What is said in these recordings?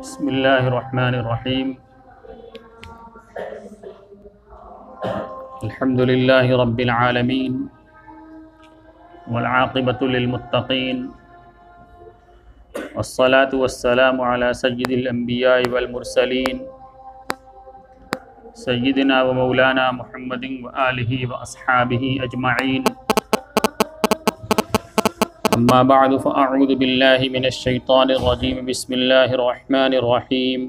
बिस्मिल्लाहिर्रहमानिर्रहीम। अल्हम्दुलिल्लाहि रब्बिल आलमीन वल आक़िबतु लिल मुत्तक़ीन वस्सलातु वस्सलामु अला सय्यिदिल अंबिया'i वल मुरसलीन सय्यिदिना व मौलाना मुहम्मदिन व आलिहि व अस्हाबिहि अजमईन। अम्मा बअद फ़अऊज़ु बिल्लाहि मिनश शैतानिर रजीम। बिस्मिल्लाहिर रहमानिर रहीम।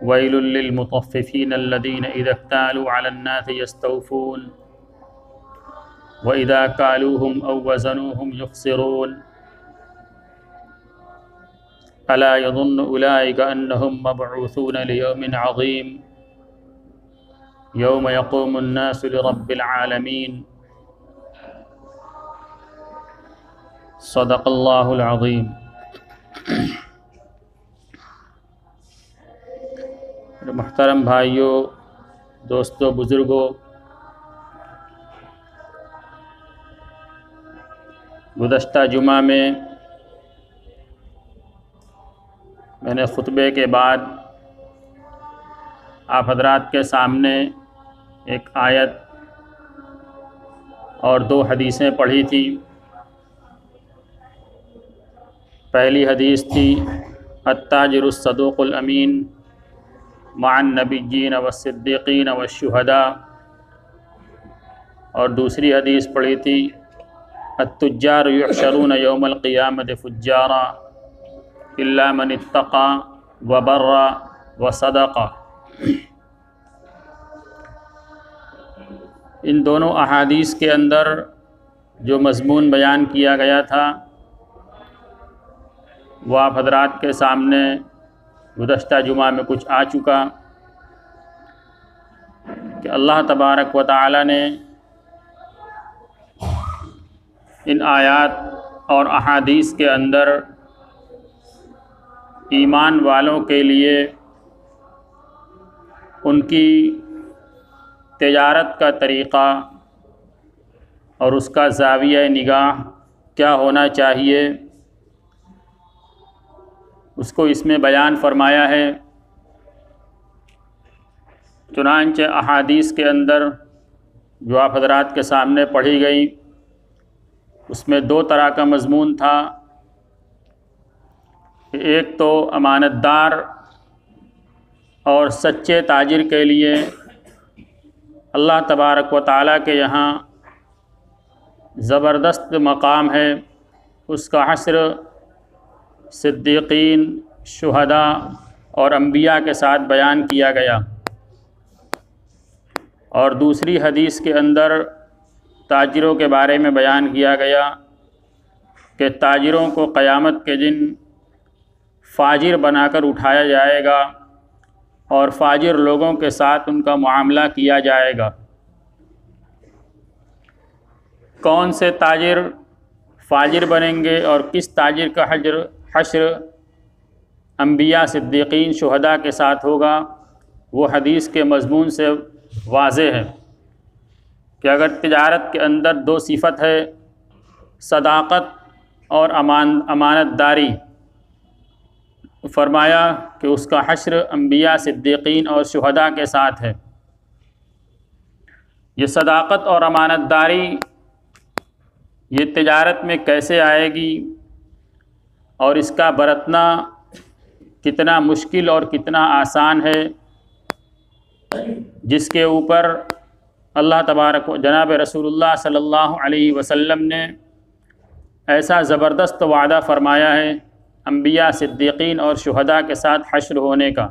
वैलुल लिल मुतफ़्फ़िफ़ीन अल्लज़ीना इज़ा इक्तालू अलन नासि यस्तawफ़ून व इज़ा कालूहुम औ वज़नूहुम युख़्सिरून। अला यज़ुन्नु उलाइका अन्नहुम मबऊसून लियौमिन अज़ीम यौम यक़ूमुन नासु लिरब्बिल आलमीन। सदक़ल्लाहुल अज़ीम। मुहतरम भाइयों, दोस्तों, बुज़ुर्गों, गुज़श्ता जुमा में मैंने ख़ुतबे के बाद आप हज़रात के सामने एक आयत और दो हदीसें पढ़ी थी। पहली हदीस थी अत्ताजिरुस सदूक़ुल अमीन मअन नबिय्यीन वस्सिद्दीक़ीन वश्शुहदा, और दूसरी हदीस पढ़ी थी अत्तुज्जारु युहशरून यौमल क़ियामति फुज्जारा इल्ला मन इत्तक़ा व बर्रा व सदक़ा। इन दोनों अहादीस के अंदर जो मज़मून बयान किया गया था वह आप हज़रात के सामने गुज़श्ता जुमा में कुछ आ चुका कि अल्लाह तबारक व तआला ने इन आयात और अहादीस के अंदर ईमान वालों के लिए उनकी तिजारत का तरीक़ा और उसका ज़ाविया निगाह क्या होना चाहिए उसको इसमें बयान फरमाया है। चुनांचे अहादीस के अंदर जो आप हज़रात के सामने पढ़ी गई उसमें दो तरह का मज़मून था। एक तो अमानतदार और सच्चे ताजिर के लिए अल्लाह तबारक व तआला के यहाँ ज़बरदस्त मकाम है। उसका हश्र सिद्दीक़ीन, शुहदा और अंबिया के साथ बयान किया गया। और दूसरी हदीस के अंदर ताजिरों के बारे में बयान किया गया कि ताजिरों को क़यामत के दिन फ़ाजिर बनाकर उठाया जाएगा और फ़ाजिर लोगों के साथ उनका मुआमला किया जाएगा। कौन से ताजिर फ़ाजिर बनेंगे और किस ताजिर का हश्र अंबिया, सिद्दीक़ीन, शुहदा के साथ होगा, वो हदीस के मज़मून से वाज़ेह है कि अगर तिजारत के अंदर दो सिफ़त है, सदाक़त और अमानतदारी, फरमाया कि उसका हश्र अंबिया, सिद्दीक़ीन और शुहदा के साथ है। ये सदाक़त और अमानतदारी ये तिजारत में कैसे आएगी और इसका बरतना कितना मुश्किल और कितना आसान है, जिसके ऊपर अल्लाह तबारक जनाब रसूलुल्लाह सल्लल्लाहु अलैहि वसल्लम ने ऐसा ज़बरदस्त वादा फ़रमाया है अंबिया, सिद्दीक़ीन और शुहदा के साथ हश्र होने का।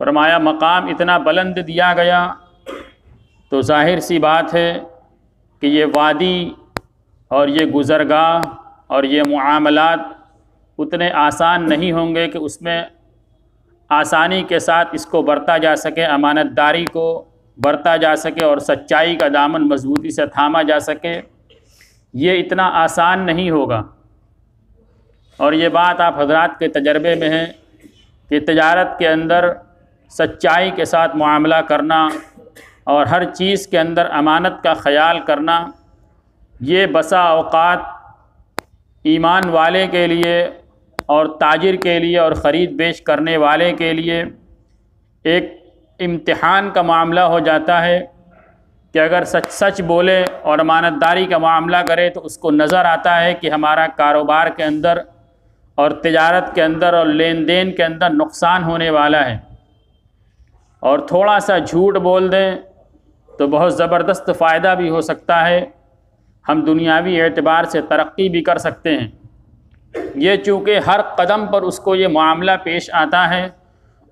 फरमाया मकाम इतना बुलंद दिया गया तो ज़ाहिर सी बात है कि ये वादी और ये गुज़रगाह और ये मुआमलात उतने आसान नहीं होंगे कि उसमें आसानी के साथ इसको बरता जा सके, अमानतदारी को बरता जा सके और सच्चाई का दामन मजबूती से थामा जा सके। ये इतना आसान नहीं होगा। और ये बात आप हज़रात के तजर्बे में है कि तिजारत के अंदर सच्चाई के साथ मुआमला करना और हर चीज़ के अंदर अमानत का ख़याल करना, ये बसा औक़ात ईमान वाले के लिए और ताजिर के लिए और ख़रीद बेच करने वाले के लिए एक इम्तिहान का मामला हो जाता है कि अगर सच सच बोले और अमानतदारी का मामला करे तो उसको नज़र आता है कि हमारा कारोबार के अंदर और तिजारत के अंदर और लेन देन के अंदर नुकसान होने वाला है, और थोड़ा सा झूठ बोल दें तो बहुत ज़बरदस्त फ़ायदा भी हो सकता है, हम दुनियावी एतबार से तरक्की भी कर सकते हैं। ये चूँकि हर कदम पर उसको ये मामला पेश आता है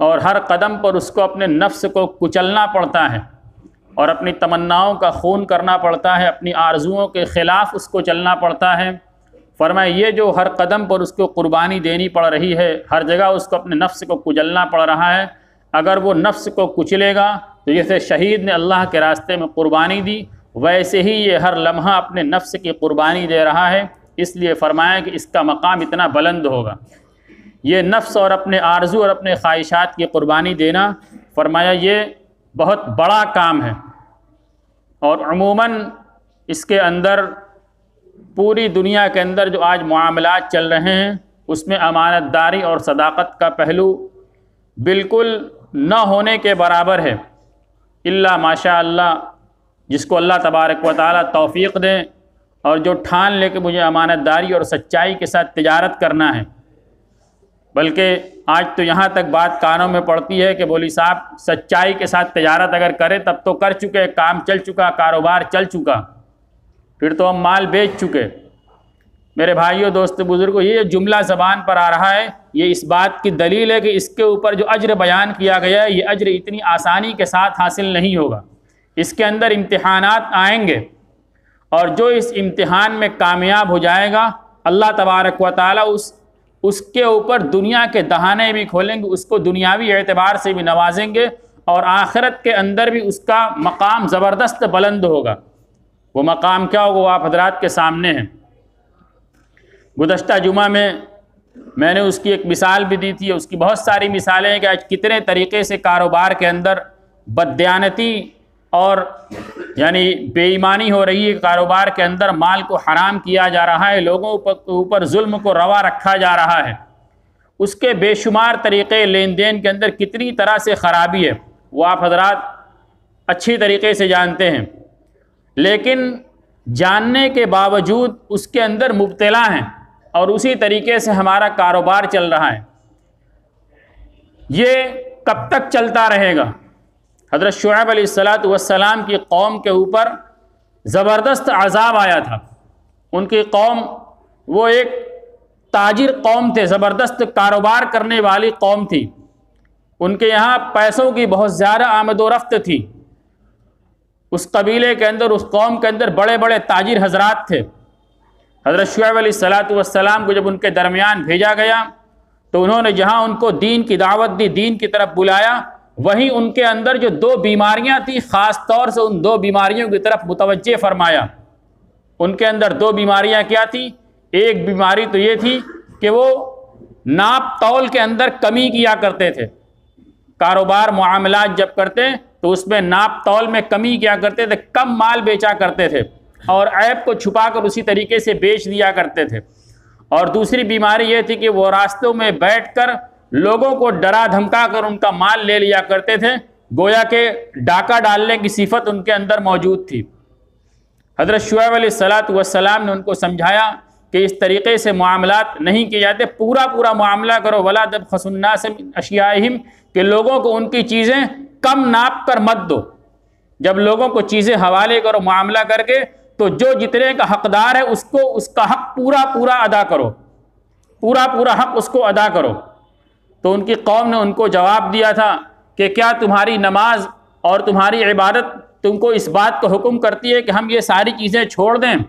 और हर कदम पर उसको अपने नफ्स को कुचलना पड़ता है और अपनी तमन्नाओं का खून करना पड़ता है, अपनी आरजुओं के ख़िलाफ़ उसको चलना पड़ता है। फरमाए ये जो हर कदम पर उसको कुर्बानी देनी पड़ रही है, हर जगह उसको अपने नफ्स को कुचलना पड़ रहा है, अगर वो नफ्स को कुचलेगा तो जैसे शहीद ने अल्लाह के रास्ते में कुर्बानी दी, वैसे ही ये हर लम्हा अपने नफ्स की कुर्बानी दे रहा है। इसलिए फ़रमाया कि इसका मकाम इतना बुलंद होगा। ये नफ्स और अपने आरजू और अपने ख्वाहिशात की कुर्बानी देना, फरमाया ये बहुत बड़ा काम है। और अमूमन इसके अंदर पूरी दुनिया के अंदर जो आज मामलात चल रहे हैं उसमें अमानतदारी और सदाकत का पहलू बिल्कुल न होने के बराबर है, इल्ला माशा अल्लाह, जिसको अल्लाह तबारक व तआला तौफ़ीक़ दें और जो ठान ले कि मुझे अमानतदारी और सच्चाई के साथ तिजारत करना है। बल्कि आज तो यहाँ तक बात कानों में पड़ती है कि बोली साहब सच्चाई के साथ तिजारत अगर करें तब तो कर चुके, काम चल चुका, कारोबार चल चुका, फिर तो हम माल बेच चुके। मेरे भाइयों, दोस्तों, बुज़ुर्गों, ये जुमला ज़बान पर आ रहा है, ये इस बात की दलील है कि इसके ऊपर जो अज्र बयान किया गया है, ये अज्र इतनी आसानी के साथ हासिल नहीं होगा। इसके अंदर इम्तिहानात आएंगे और जो इस इम्तिहान में कामयाब हो जाएगा, अल्लाह तबारक व तआला उसके ऊपर दुनिया के दहाने भी खोलेंगे, उसको दुनियावी एतबार से भी नवाजेंगे और आखिरत के अंदर भी उसका मकाम ज़बरदस्त बुलंद होगा। वो मकाम क्या होगा, वो आप हजरात के सामने है। गुज़श्ता जुमा में मैंने उसकी एक मिसाल भी दी थी, उसकी बहुत सारी मिसालें हैं कि आज कितने तरीक़े से कारोबार के अंदर बददियानती और यानी बेईमानी हो रही है, कारोबार के अंदर माल को हराम किया जा रहा है, लोगों के ऊपर जुल्म को रवा रखा जा रहा है, उसके बेशुमार तरीक़े लेन देन के अंदर कितनी तरह से ख़राबी है, वो आप हजरात अच्छी तरीक़े से जानते हैं। लेकिन जानने के बावजूद उसके अंदर मुब्तला हैं और उसी तरीके से हमारा कारोबार चल रहा है। ये कब तक चलता रहेगा? हज़रत शुएब अलैहिस्सलातु वस्सलाम की कौम के ऊपर ज़बरदस्त अज़ाब आया था। उनकी कौम वो एक ताजिर कौम थे, ज़बरदस्त कारोबार करने वाली कौम थी। उनके यहाँ पैसों की बहुत ज़्यादा आमद व रफ्त थी। उस कबीले के अंदर, उस कौम के अंदर बड़े बड़े ताजिर हजरात थे। हज़रत शुएब अलैहिस्सलातु वस्सलाम को जब उनके दरमियान भेजा गया तो उन्होंने जहाँ उनको दीन की दावत दी, दीन की तरफ बुलाया, वहीं उनके अंदर जो दो बीमारियाँ थी, ख़ास तौर से उन दो बीमारियों की तरफ मुतवज्जे फरमाया। उनके अंदर दो बीमारियाँ क्या थी? एक बीमारी तो ये थी कि वो नाप तौल के अंदर कमी किया करते थे। कारोबार मामलात जब करते तो उसमें नाप तौल में कमी किया करते थे, कम माल बेचा करते थे और ऐब को छुपाकर उसी तरीके से बेच दिया करते थे। और दूसरी बीमारी ये थी कि वो रास्तों में बैठकर लोगों को डरा धमका कर उनका माल ले लिया करते थे, गोया के डाका डालने की सिफत उनके अंदर मौजूद थी। हज़रत शुएब अलैहिस्सलातु वस्सलाम ने उनको समझाया कि इस तरीक़े से मामलात नहीं किए जाते, पूरा पूरा मामला करो, वला तबख़सुन्नास मिन अशियाइहिम, कि लोगों को उनकी चीज़ें कम नाप कर मत दो। जब लोगों को चीज़ें हवाले करो मामला करके, तो जो जितने का हकदार है उसको उसका हक पूरा पूरा अदा करो, पूरा पूरा हक उसको अदा करो। तो उनकी कौम ने उनको जवाब दिया था कि क्या तुम्हारी नमाज और तुम्हारी इबादत तुमको इस बात को हुक्म करती है कि हम ये सारी चीज़ें छोड़ दें,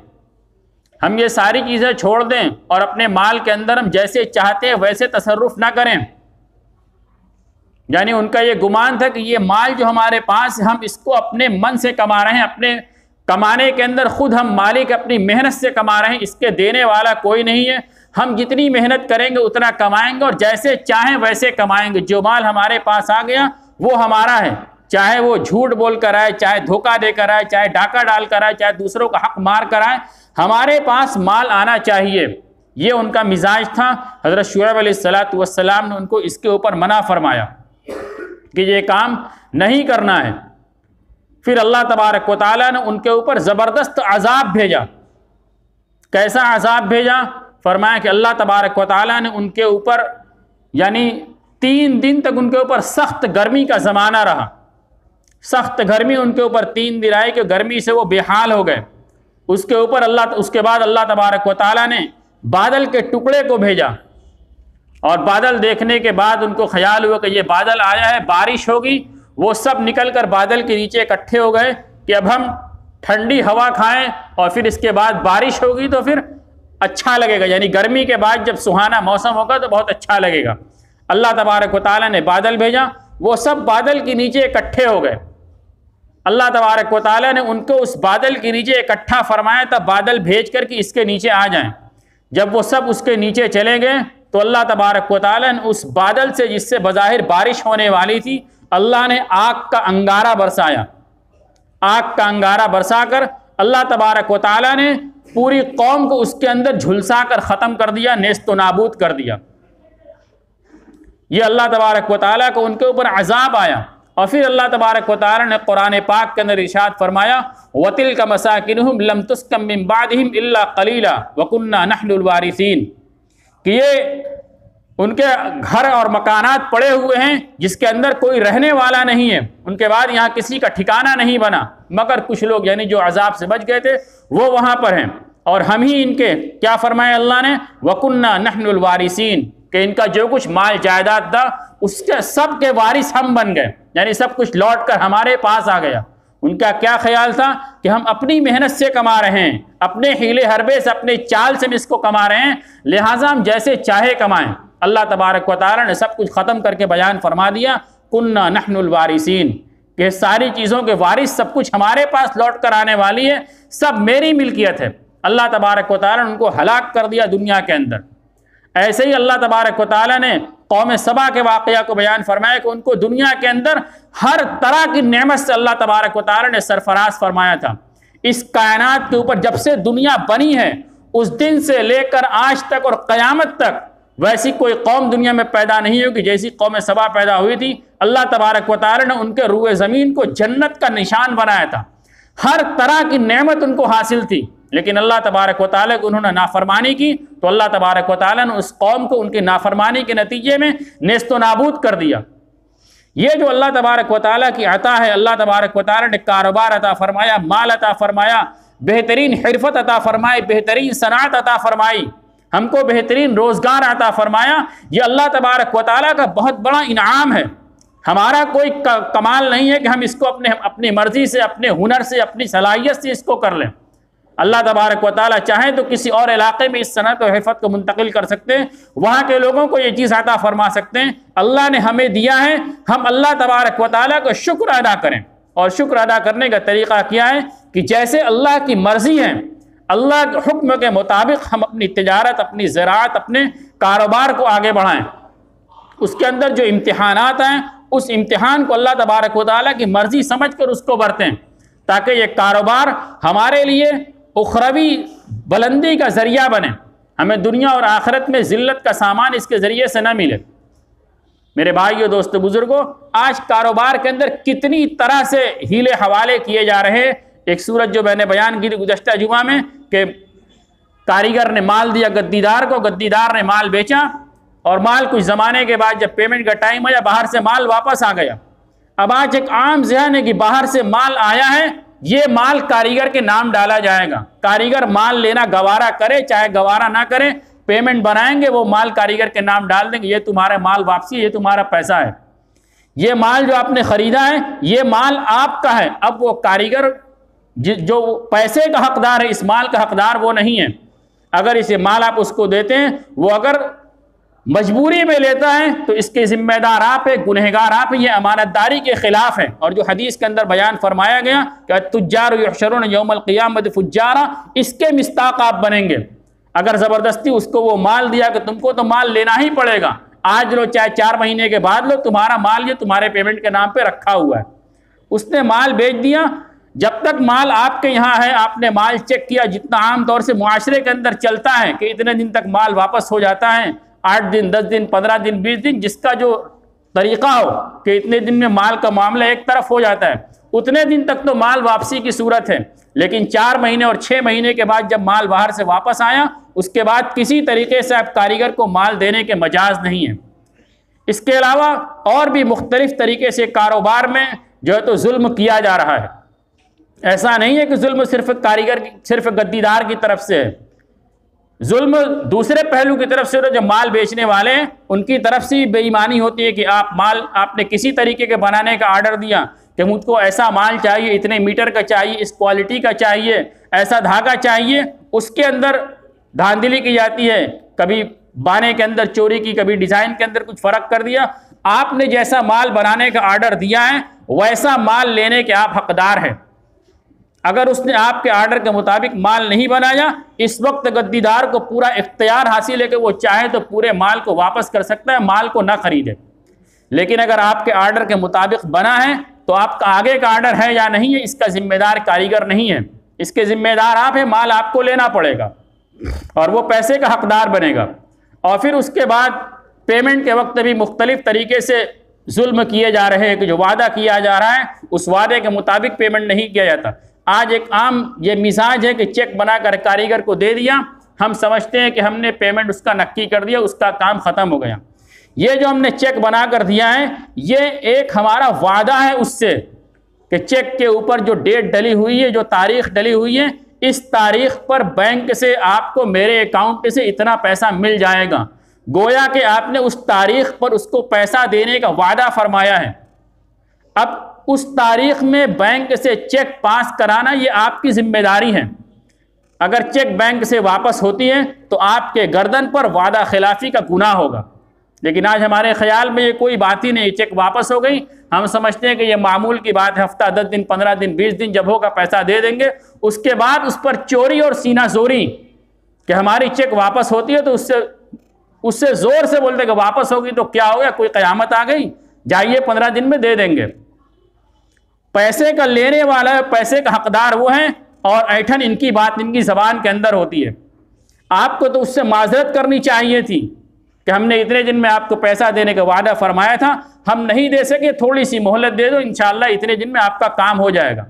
हम ये सारी चीज़ें छोड़ दें और अपने माल के अंदर हम जैसे चाहते हैं वैसे तसर्रुफ़ ना करें? यानी उनका ये गुमान था कि ये माल जो हमारे पास है, हम इसको अपने मन से कमा रहे हैं, अपने कमाने के अंदर खुद हम मालिक, अपनी मेहनत से कमा रहे हैं, इसके देने वाला कोई नहीं है। हम जितनी मेहनत करेंगे उतना कमाएंगे और जैसे चाहें वैसे कमाएंगे। जो माल हमारे पास आ गया वो हमारा है, चाहे वो झूठ बोल कर आए, चाहे धोखा देकर आए, चाहे डाका डाल कर आए, चाहे दूसरों का हक मार कर आए, हमारे पास माल आना चाहिए। ये उनका मिजाज था। हज़रत शुएब अलैहिस्सलातु वस्सलाम ने उनको इसके ऊपर मना फरमाया कि ये काम नहीं करना है। फिर अल्लाह तबारक व तआला ने उनके ऊपर ज़बरदस्त अजाब भेजा। कैसा अजाब भेजा? फरमाया कि अल्लाह तबारक व तआला ने उनके ऊपर यानी 3 दिन तक उनके ऊपर सख्त गर्मी का ज़माना रहा। सख्त गर्मी उनके ऊपर 3 दिन आई कि गर्मी से वो बेहाल हो गए। उसके बाद अल्लाह तबारक व तआला ने बादल के टुकड़े को भेजा और बादल देखने के बाद उनको ख्याल हुआ कि ये बादल आया है, बारिश होगी। वो सब निकल कर बादल के नीचे इकट्ठे हो गए कि अब हम ठंडी हवा खाएं और फिर इसके बाद बारिश होगी तो फिर अच्छा लगेगा, यानी गर्मी के बाद जब सुहाना मौसम होगा तो बहुत अच्छा लगेगा। अल्लाह तबारक व तआला ने बादल भेजा, वो सब बादल के नीचे इकट्ठे हो गए। अल्लाह तबारक व तआला ने उनको उस बादल के नीचे इकट्ठा फरमाया, तब बादल भेज कर कि इसके नीचे आ जाएं। जब वो सब उसके नीचे चले गए तो अल्लाह तबारक व तआला ने उस बादल से, जिससे बज़ाहिर बारिश होने वाली थी, अल्लाह ने आग का अंगारा बरसाया। आग का अंगारा बरसा कर अल्लाह तबारक व तआला ने पूरी कौम को उसके अंदर झुलसा कर ख़त्म कर दिया, नेस्त नाबूद कर दिया। ये अल्लाह तबारक व तआला को उनके ऊपर अजाब आया। और फिर अल्लाह तबारक व तआला ने कुरान पाक के अंदर इरशाद फरमाया, वतिल्का मसाकिनुहुम लम तुस्कम मिन बादिहिम इल्ला कलीला वकुन्ना नहनुल वारिसीन, कि ये उनके घर और मकानात पड़े हुए हैं जिसके अंदर कोई रहने वाला नहीं है, उनके बाद यहाँ किसी का ठिकाना नहीं बना, मगर कुछ लोग यानी जो अजाब से बच गए थे वो वहाँ पर हैं और हम ही इनके, क्या फरमाया अल्लाह ने, वकुन्ना नहनुल वारिसीन, कि इनका जो कुछ माल जायदाद था उसके सब के वारिस हम बन गए, यानी सब कुछ लौट कर हमारे पास आ गया। उनका क्या ख्याल था कि हम अपनी मेहनत से कमा रहे हैं, अपने हीले हरबे से, अपने चाल से हम इसको कमा रहे हैं, लिहाजा हम जैसे चाहे कमाएं। अल्लाह तबारक व तआला ने सब कुछ ख़त्म करके बयान फरमा दिया, कुन्ना नहनुल वारिसीन, कि सारी चीज़ों के वारिस सब कुछ हमारे पास लौट कर आने वाली है, सब मेरी मिल्कियत है। अल्लाह तबारक व तआला ने उनको हलाक कर दिया दुनिया के अंदर। ऐसे ही अल्लाह तबारक व तआला ने कौम सबा के वाक़या को बयान फरमाया कि उनको दुनिया के अंदर हर तरह की नेमत से अल्लाह तबारक व तआला ने सरफराज फरमाया था। इस कायनात के ऊपर जब से दुनिया बनी है उस दिन से लेकर आज तक और क़यामत तक वैसी कोई कौम दुनिया में पैदा नहीं हुई कि जैसी कौम सबा पैदा हुई थी। अल्लाह तबारक व तआला ने उनके रूए ज़मीन को जन्नत का निशान बनाया था, हर तरह की नेमत उनको हासिल थी, लेकिन अल्लाह तबारक व तआला को उन्होंने नाफरमानी की तो अल्लाह तबारक व तआला ने उस कौम को उनकी नाफरमानी के नतीजे में नेस्तो नाबूद कर दिया। ये जो अल्लाह तबारक व तआला की अता है, अल्लाह तबारक व तआला ने कारोबार अता फरमाया, माल अता फरमाया, बेहतरीन हिरफत अता फरमाई, बेहतरीन सनात अता फरमाई, हमको बेहतरीन रोज़गार अता फरमाया। ये अल्लाह तबारक व तआला का बहुत बड़ा इनाम है। हमारा कोई कमाल नहीं है कि हम इसको अपनी मर्ज़ी से, अपने हुनर से, अपनी सलाहियत से इसको कर लें। अल्लाह तबारक व तआला चाहे तो किसी और इलाके में इस सनत और हिरफत को मुंतकिल कर सकते हैं, वहाँ के लोगों को ये चीज़ अता फरमा सकते हैं। अल्लाह ने हमें दिया है, हम अल्लाह तबारक व तआला को शुक्र अदा करें। और शुक्र अदा करने का तरीक़ा क्या है कि जैसे अल्लाह की मर्ज़ी है, अल्लाह के हुक्म के मुताबिक हम अपनी तिजारत, अपनी ज़राअत, अपने कारोबार को आगे बढ़ाएँ। उसके अंदर जो इम्तिहानात हैं उस इम्तिहान को अल्लाह तबारक व तआला की मर्ज़ी समझ कर उसको बरतें, ताकि ये कारोबार हमारे लिए उखरवी बुलंदी का ज़रिया बने, हमें दुनिया और आखिरत में ज़िल्लत का सामान इसके ज़रिए से न मिले। मेरे भाइयों, दोस्तों, बुज़ुर्गों, आज कारोबार के अंदर कितनी तरह से हीले हवाले किए जा रहे हैं। एक सूरत जो मैंने बयान की थी गुज़श्ता जुमा में कि कारीगर ने माल दिया गद्दीदार को, गद्दीदार ने माल बेचा और माल कुछ ज़माने के बाद जब पेमेंट का टाइम आया बाहर से माल वापस आ गया। अब आज एक आम ज़हन है कि बाहर से माल आया है, ये माल कारीगर के नाम डाला जाएगा। कारीगर माल लेना गवारा करे चाहे गवारा ना करे, पेमेंट बनाएंगे, वो माल कारीगर के नाम डाल देंगे, ये तुम्हारा माल वापसी, ये तुम्हारा पैसा है, ये माल जो आपने ख़रीदा है ये माल आपका है। अब वो कारीगर जो पैसे का हकदार है, इस माल का हकदार वो नहीं है। अगर इसे माल आप उसको देते हैं, वो अगर मजबूरी में लेता है तो इसके जिम्मेदार आप है, गुनहगार आप है, ये अमानतदारी के खिलाफ है। और जो हदीस के अंदर बयान फरमाया गया कि तुज्जार युहशरून यौमल क़ियामत फुज्जारा, इसके मिस्ताक आप बनेंगे। अगर ज़बरदस्ती उसको वो माल दिया कि तुमको तो माल लेना ही पड़ेगा, आज लो चाहे 4 महीने के बाद लो, तुम्हारा माल ये तुम्हारे पेमेंट के नाम पे रखा हुआ है, उसने माल बेच दिया, जब तक माल आपके यहाँ है, आपने माल चेक किया, जितना आम तौर से मुआशरे के अंदर चलता है कि इतने दिन तक माल वापस हो जाता है, 8 दिन, 10 दिन, 15 दिन, 20 दिन, जिसका जो तरीका हो कि इतने दिन में माल का मामला एक तरफ हो जाता है, उतने दिन तक तो माल वापसी की सूरत है। लेकिन 4 महीने और 6 महीने के बाद जब माल बाहर से वापस आया, उसके बाद किसी तरीके से आप कारीगर को माल देने के मजाज नहीं है। इसके अलावा और भी मुख्तलिफ तरीके से कारोबार में जो है तो जुल्म किया जा रहा है। ऐसा नहीं है कि जुल्म सिर्फ कारीगर सिर्फ गद्दीदार की तरफ से है, जुल्म दूसरे पहलू की तरफ से, जो माल बेचने वाले हैं उनकी तरफ से बेईमानी होती है कि आपने किसी तरीके के बनाने का आर्डर दिया कि मुझको ऐसा माल चाहिए, इतने मीटर का चाहिए, इस क्वालिटी का चाहिए, ऐसा धागा चाहिए, उसके अंदर धांधली की जाती है, कभी बाने के अंदर चोरी की, कभी डिज़ाइन के अंदर कुछ फ़र्क कर दिया। आपने जैसा माल बनाने का आर्डर दिया है वैसा माल लेने के आप हकदार हैं। अगर उसने आपके आर्डर के मुताबिक माल नहीं बनाया, इस वक्त गद्दीदार को पूरा इख्तियार हासिल है कि वो चाहे तो पूरे माल को वापस कर सकता है, माल को ना खरीदे। लेकिन अगर आपके आर्डर के मुताबिक बना है तो आपका आगे का आर्डर है या नहीं है, इसका जिम्मेदार कारीगर नहीं है, इसके जिम्मेदार आप हैं। माल आपको लेना पड़ेगा और वो पैसे का हकदार बनेगा। और फिर उसके बाद पेमेंट के वक्त भी मुख्तलिफ तरीके से जुल्म किए जा रहे हैं कि जो वादा किया जा रहा है उस वादे के मुताबिक पेमेंट नहीं किया जाता। आज एक आम ये मिजाज है कि चेक बनाकर कारीगर को दे दिया, हम समझते हैं कि हमने पेमेंट उसका नक्की कर दिया, उसका काम ख़त्म हो गया। ये जो हमने चेक बना कर दिया है, ये एक हमारा वादा है उससे कि चेक के ऊपर जो डेट डली हुई है, जो तारीख डली हुई है, इस तारीख पर बैंक से आपको मेरे अकाउंट से इतना पैसा मिल जाएगा। गोया कि आपने उस तारीख पर उसको पैसा देने का वादा फरमाया है। अब उस तारीख में बैंक से चेक पास कराना ये आपकी जिम्मेदारी है। अगर चेक बैंक से वापस होती है तो आपके गर्दन पर वादा खिलाफी का गुनाह होगा। लेकिन आज हमारे ख्याल में ये कोई बात ही नहीं, चेक वापस हो गई, हम समझते हैं कि ये मामूल की बात है, हफ्ता 10 दिन, 15 दिन, 20 दिन जब होगा पैसा दे देंगे। उसके बाद उस पर चोरी और सीना जोरी कि हमारी चेक वापस होती है तो उससे ज़ोर से बोलते कि वापस होगी तो क्या हो गया, कोई क़यामत आ गई, जाइए 15 दिन में दे देंगे। पैसे का लेने वाला है, पैसे का हकदार वो हैं और ऐठन इनकी बात इनकी ज़बान के अंदर होती है। आपको तो उससे माजरत करनी चाहिए थी कि हमने इतने दिन में आपको पैसा देने का वादा फरमाया था, हम नहीं दे सके, थोड़ी सी मोहलत दे दो, इंशाअल्लाह इतने दिन में आपका काम हो जाएगा।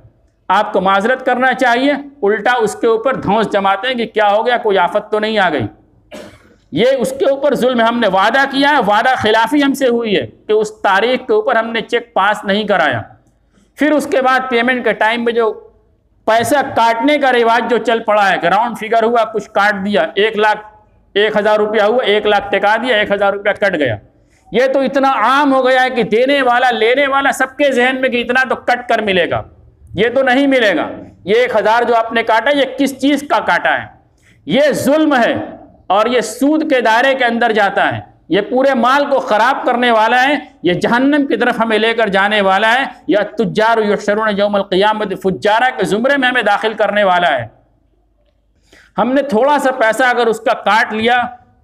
आपको माजरत करना चाहिए, उल्टा उसके ऊपर धौंस जमाते हैं कि क्या हो गया, कोई आफत तो नहीं आ गई। ये उसके ऊपर जुल्म, हमने वादा किया है, वादा खिलाफी हमसे हुई है कि उस तारीख के ऊपर हमने चेक पास नहीं कराया। फिर उसके बाद पेमेंट के टाइम में जो पैसा काटने का रिवाज जो चल पड़ा है कि राउंड फिगर हुआ, कुछ काट दिया, 1,00,000 रुपया हुआ, 1,00,000 टिका दिया, 1,000 रुपया कट गया। ये तो इतना आम हो गया है कि देने वाला लेने वाला सबके जहन में कि इतना तो कट कर मिलेगा, ये तो नहीं मिलेगा। ये 1,000 जो आपने काटा, ये किस चीज़ का काटा है? ये जुल्म है और ये सूद के दायरे के अंदर जाता है। ये पूरे माल को ख़राब करने वाला है, ये जहन्नम की तरफ हमें लेकर जाने वाला है। या तुज्जार युहशरून यौमल क़ियामत फुज्जारा के ज़ुमरे में हमें दाखिल करने वाला है। हमने थोड़ा सा पैसा अगर उसका काट लिया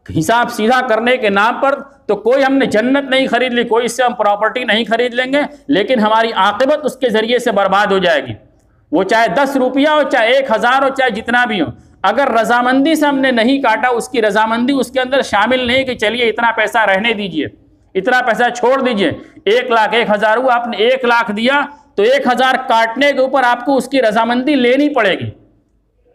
हिसाब सीधा करने के नाम पर, तो कोई हमने जन्नत नहीं खरीद ली, कोई इससे हम प्रॉपर्टी नहीं खरीद लेंगे, लेकिन हमारी आक़िबत उसके ज़रिए से बर्बाद हो जाएगी। वो चाहे 10 रुपया हो, चाहे 1,000 हो, चाहे जितना भी हो। अगर रजामंदी से हमने नहीं काटा, उसकी रजामंदी उसके अंदर शामिल नहीं कि चलिए इतना पैसा रहने दीजिए, इतना पैसा छोड़ दीजिए, 1,00,000 1,000 हुआ, आपने 1,00,000 दिया तो 1,000 काटने के ऊपर आपको उसकी रजामंदी लेनी पड़ेगी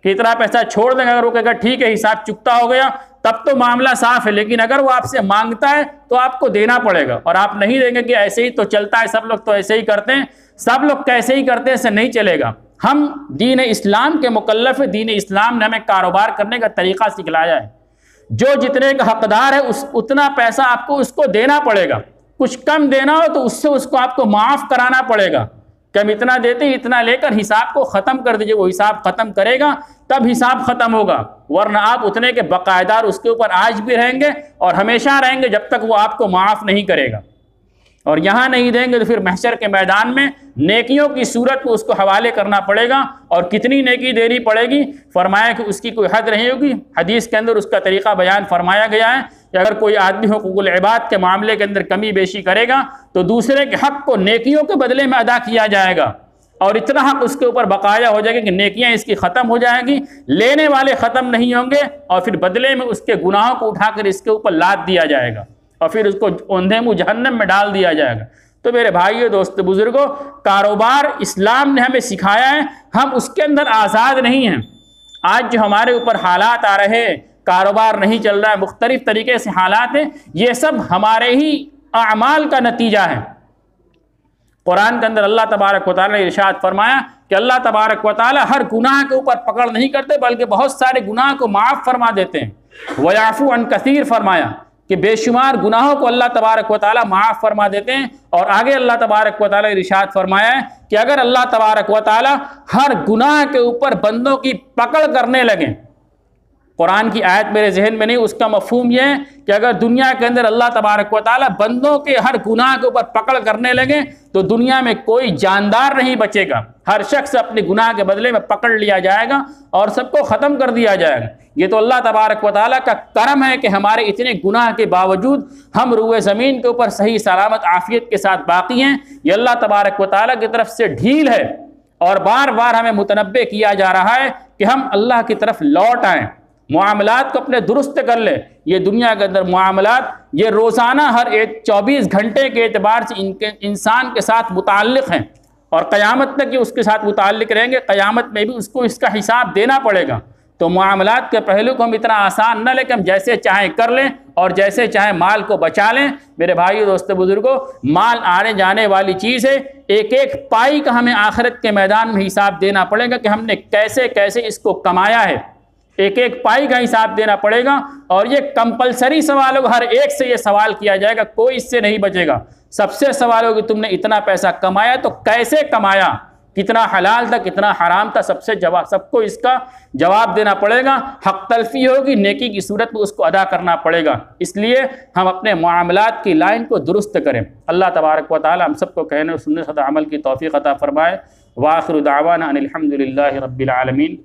कि इतना पैसा छोड़ देंगे। अगर वो कहेगा ठीक है, हिसाब चुकता हो गया, तब तो मामला साफ है। लेकिन अगर वो आपसे मांगता है तो आपको देना पड़ेगा, और आप नहीं देंगे कि ऐसे ही तो चलता है, सब लोग तो ऐसे ही करते हैं, सब लोग कैसे ही करते हैं, ऐसे नहीं चलेगा। हम दीन इस्लाम के मुकल्लफ है, दीन इस्लाम ने हमें कारोबार करने का तरीका सिखलाया है। जो जितने का हकदार है उतना पैसा आपको उसको देना पड़ेगा। कुछ कम देना हो तो उससे उसको आपको माफ़ कराना पड़ेगा कि हम इतना देते, इतना लेकर हिसाब को ख़त्म कर दीजिए। वो हिसाब ख़त्म करेगा तब हिसाब ख़त्म होगा, वरना आप उतने के बकायदार उसके ऊपर आज भी रहेंगे और हमेशा रहेंगे जब तक वो आपको माफ़ नहीं करेगा। और यहाँ नहीं देंगे तो फिर महशर के मैदान में नेकियों की सूरत को उसको हवाले करना पड़ेगा। और कितनी नेकी देनी पड़ेगी, फरमाया कि उसकी कोई हद नहीं होगी। हदीस के अंदर उसका तरीक़ा बयान फरमाया गया है कि अगर कोई आदमी हुकूकुल इबाद के मामले के अंदर कमी बेशी करेगा तो दूसरे के हक़ को नेकियों के बदले में अदा किया जाएगा। और इतना हक उसके ऊपर बकाया हो जाएगा कि नेकियां इसकी ख़त्म हो जाएंगी, लेने वाले ख़त्म नहीं होंगे, और फिर बदले में उसके गुनाहों को उठाकर इसके ऊपर लाद दिया जाएगा और फिर उसको औंधे मुँह जहन्नम में डाल दिया जाएगा। तो मेरे भाइयों, दोस्तों, बुजुर्गों, कारोबार इस्लाम ने हमें सिखाया है, हम उसके अंदर आज़ाद नहीं हैं। आज जो हमारे ऊपर हालात आ रहे हैं, कारोबार नहीं चल रहा है, मुख्तलिफ तरीके से हालात हैं, ये सब हमारे ही अमाल का नतीजा है। कुरान के अंदर अल्लाह तबारक व तआला ने इरशाद फरमाया कि अल्लाह तबारक व तआला हर गुनाह के ऊपर पकड़ नहीं करते, बल्कि बहुत सारे गुनाह को माफ़ फरमा देते हैं। वयाफ़ू अन कसीर फरमाया कि बेशुमार गुनाहों को अल्लाह तबारक व तआला माफ़ फरमा देते हैं। और आगे अल्लाह तबारक व तआला ने इरशाद फरमाया है कि अगर अल्लाह तबारक व तआला हर गुनाह के ऊपर बंदों की पकड़ करने लगें, कुरान की आयत मेरे जहन में नहीं, उसका मफहूम यह है कि अगर दुनिया के अंदर अल्लाह तबारक व तआला बंदों के हर गुनाह के ऊपर पकड़ करने लगे तो दुनिया में कोई जानदार नहीं बचेगा। हर शख्स अपने गुनाह के बदले में पकड़ लिया जाएगा और सबको ख़त्म कर दिया जाएगा। ये तो अल्लाह तबारक व तआला का करम है कि हमारे इतने गुनाह के बावजूद हम रूए ज़मीन के ऊपर सही सलामत आफियत के साथ बाकी हैं। ये अल्लाह तबारक व तआला की तरफ से ढील है और बार बार हमें मुतनब्बे किया जा रहा है कि हम अल्लाह की तरफ लौट आएँ, मामलात को अपने दुरुस्त कर ले। ये दुनिया के अंदर मामलात ये रोज़ाना हर 24 घंटे के एतबार से इनके इंसान के साथ मुताल्लिक़ हैं और क़यामत तक ये उसके साथ मुताल्लिक़ रहेंगे। क़यामत में भी उसको इसका हिसाब देना पड़ेगा। तो मामलात के पहलू को हम इतना आसान न लें कि हम जैसे चाहें कर लें और जैसे चाहें माल को बचा लें। मेरे भाइयों, दोस्तों, बुजुर्गों, माल आने जाने वाली चीज़ है। एक एक पाई का हमें आखिरत के मैदान में हिसाब देना पड़ेगा कि हमने कैसे कैसे इसको कमाया है। एक एक पाई का हिसाब देना पड़ेगा और ये कंपलसरी सवाल होगा, हर एक से ये सवाल किया जाएगा, कोई इससे नहीं बचेगा। सबसे सवाल होगा कि तुमने इतना पैसा कमाया तो कैसे कमाया, कितना हलाल था, कितना हराम था, सबको इसका जवाब देना पड़ेगा। हक तलफी होगी, नेकी की सूरत में उसको अदा करना पड़ेगा। इसलिए हम अपने मामलात की लाइन को दुरुस्त करें। अल्लाह तबारक व तआला हम सबको कहने और सुनने सदा अमल की तौफीक अता फरमाए। व आखिरु दावाना अनिल हम्दुलिल्लाहि रब्बिल आलमीन।